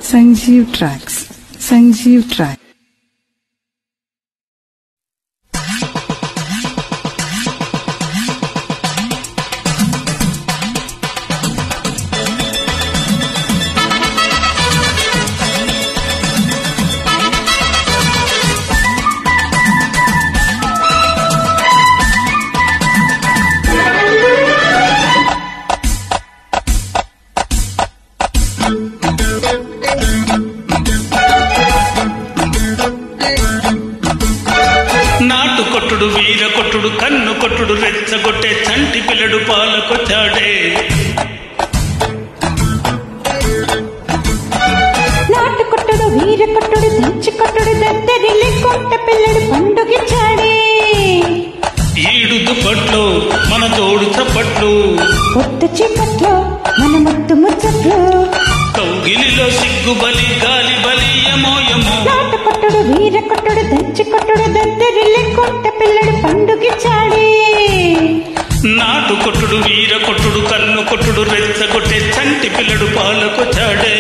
Sanjeev Tracks. Sanjeev Track. నాటు కొట్టుడు వీర కొట్టుడు కన్ను కొట్టుడు రెచ్చగొట్టే చంటి పిల్లడు పాలకొచ్చాడే. నాటు కొట్టుడు వీర కొట్టుడు దంచి కొట్టుడు దద్దరిల్లి కొట్ట పిల్లడు పండుగిచ్చాడే. ఈడు దుప్పట్లు మన తోడు చప్పట్లు, పొట్టు చీకట్లో మన ముత్తు ముచ్చట్లు, కౌగిలిలో సిగ్గు బలి గాలి బలి యమో యమో. నాటు కొట్టుడు వీర కొట్టుడు దంచి కొట్టుడు దద్దరిల్లి కొట్ట పిల్లడు పండుగిచ్చాడే. నాటు కొట్టుడు వీర కొట్టుడు కన్ను కొట్టుడు రెచ్చగొట్టే చంటి పిల్లడు పాలకొచ్చాడే.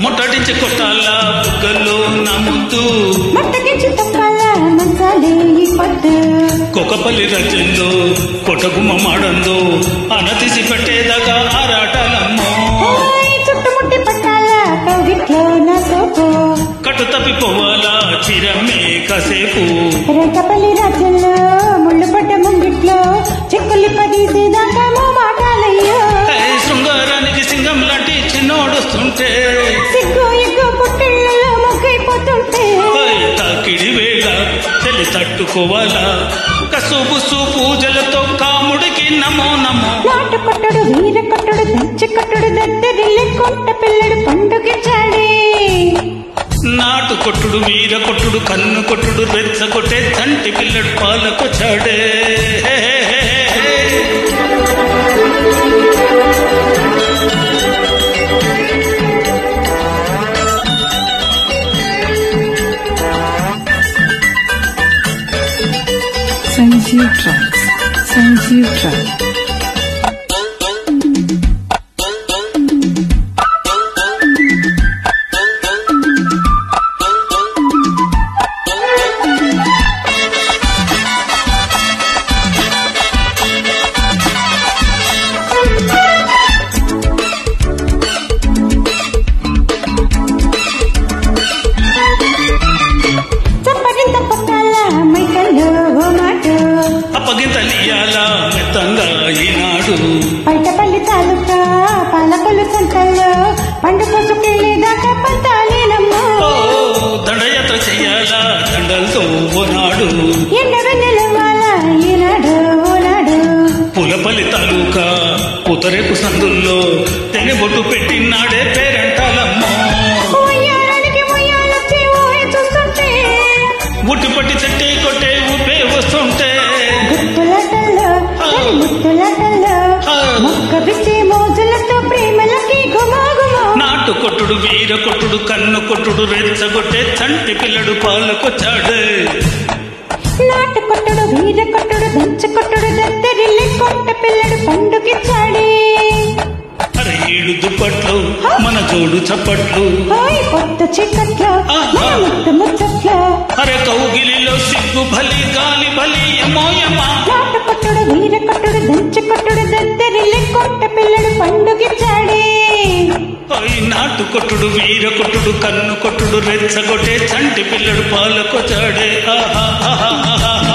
ముట్టడించి కొట్టాల బుగ్గల్లో నా ముద్దు, మట్టగించి తొక్కాల మంచాలే ఈ పట్టు, కొకపల్లి రజంలో కొటగుమ్మ మాడందో అనతిసి పెట్టేదాకా ఆరాటాలమ్మో. చుట్టుముట్టి పట్టాల కవిట్లో నా సోపు, కటు తప్పిపోవాలా చిరమే కాసేపు, రేకపల్లి రాజ్యంలో ముళ్ళు పడ్డ ముంగిట్లో చెక్కులు పదీసేదాకా మాటాలయ్యో. శృంగారానికి సింగం లాంటి చిన్నోడొస్తుంటే, సిగ్గు ఎగ్గు పుట్టిళ్ళలో మొగ్గైపోతుంటే, తాకిడి వేళ తెలి తట్టుకోవాలా కసుబుసు పూజలతో కాముడికి నమో నమో. నాటు కొట్టుడు వీర కొట్టుడు దంచి కొట్టుడు దద్దరిల్లి కొట్ట పిల్లడు పండుగిచ్చాడే. నాటు కొట్టుడు వీర కొట్టుడు కన్ను కొట్టుడు రెచ్చగొట్టే చంటి పిల్లడు పాలకొచ్చాడే. Sanjeev Tracks. Sanjeev Track. చప్పగింత పట్టాల మైకల్లో ఓ మాటు, అప్పగింతలియాల మెత్తంగా ఈనాడు, పైటపల్లి తాలూకా పాలకొల్లు సంతల్లో పండు కోసుకెళ్ళేదాకా పంతాలేనమ్మో. దండయాత్ర చెయ్యాలా దండలతో ఓనాడు, ఎండ వెన్నెలవాల ఈనాడు ఓనాడు, పులపల్లి తాలూకా పుతరేకు సందుల్లో తెగబొట్టు పెట్టినాడే పేరంటాలమ్మో. ఉయ్యాలనికి ఉయ్యాలొచ్చి ఊహే చూస్తుంటే, ఉట్టిపట్టి చెట్టే కొట్టే ఊపే వస్తుంటే, గుత్తులాటల్లో ముత్తులాటల్లో మొక్క పిచ్చి మోజులతో ప్రేమలకి గుమాగుమో. నాటు కొట్టుడు వీర కొట్టుడు కన్ను కొట్టుడు రెచ్చగొట్టే చంటి పిల్లడు పాలకొచ్చాడే. నాటు కొట్టుడు వీర కొట్టుడు దంచి కొట్టుడు దద్దరిల్లి కొట్ట పిల్లడు పండుగిచ్చాడే. అరే ఈడు దుప్పట్లు మన జోడు చప్పట్లు, హాయ్ పొట్టు చీకట్లో మన ముత్తు ముచ్చట్లో, అరే కౌగిలిలో సిగ్గు బలి గాలి బలి యమో యమా. నాటు కొట్టుడు వీర కొట్టుడు దంచి కొట్టుడు దద్దరిల్లి కొట్ట పిల్లడు పండుగిచ్చాడే. నాటు కొట్టుడు వీర కొట్టుడు కన్ను కొట్టుడు రెచ్చగొట్టే చంటి పిల్లడు పాలకొచ్చాడే. ఆహా ఆహా ఆహా.